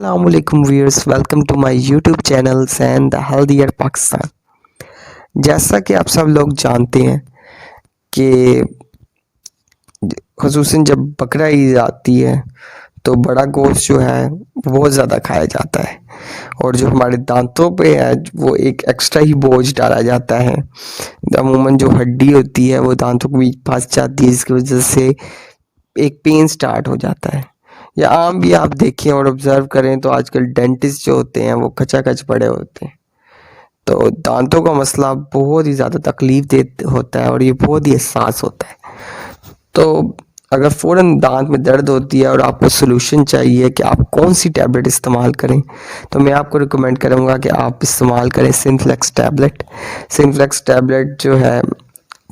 Assalamualaikum viewers, welcome to my YouTube channel and the Healthier Pakistan। जैसा कि आप सब लोग जानते हैं कि ख़ुसूसन जब बकरा ईद आती है तो बड़ा गोश्त जो है बहुत ज़्यादा खाया जाता है और जो हमारे दांतों पे है वो एक एक्स्ट्रा ही बोझ डाला जाता है। अमूमन जो हड्डी होती है वो दांतों के बीच फंस जाती है, जिसकी वजह से एक पेन स्टार्ट हो जाता है। या आम भी आप देखें और ऑब्जर्व करें तो आजकल डेंटिस्ट जो होते हैं वो खचाखच पड़े होते हैं। तो दांतों का मसला बहुत ही ज़्यादा तकलीफ दे होता है और ये बहुत ही हसास होता है। तो अगर फ़ौरन दांत में दर्द होती है और आपको सलूशन चाहिए कि आप कौन सी टैबलेट इस्तेमाल करें, तो मैं आपको रिकमेंड करूँगा कि आप इस्तेमाल करें सिंफ्लेक्स टैबलेट। सिंफ्लेक्स टैबलेट जो है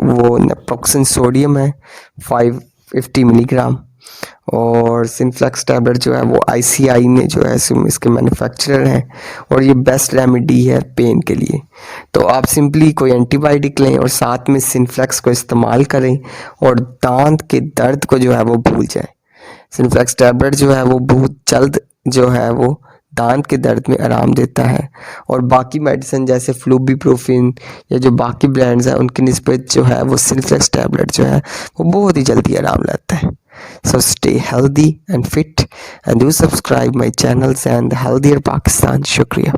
वो नेप्रोक्सन सोडियम है 550 मिलीग्राम, और सिंफ्लेक्स टैबलेट जो है वो आईसीआई ने जो है इसके मैन्युफैक्चरर हैं और ये बेस्ट रेमेडी है पेन के लिए। तो आप सिंपली कोई एंटीबायोटिक लें और साथ में सिंफ्लेक्स को इस्तेमाल करें और दांत के दर्द को जो है वो भूल जाएं। सिंफ्लेक्स टैबलेट जो है वो बहुत जल्द जो है वो दांत के दर्द में आराम देता है और बाकी मेडिसिन जैसे फ्लूबीप्रोफिन या जो बाकी ब्रांड्स हैं उनकी निस्बत जो है वो सिंफ्लेक्स टैबलेट जो है वो बहुत ही जल्दी आराम लाता है। So stay healthy and fit and do subscribe my channels and Healthier Pakistan. Shukriya.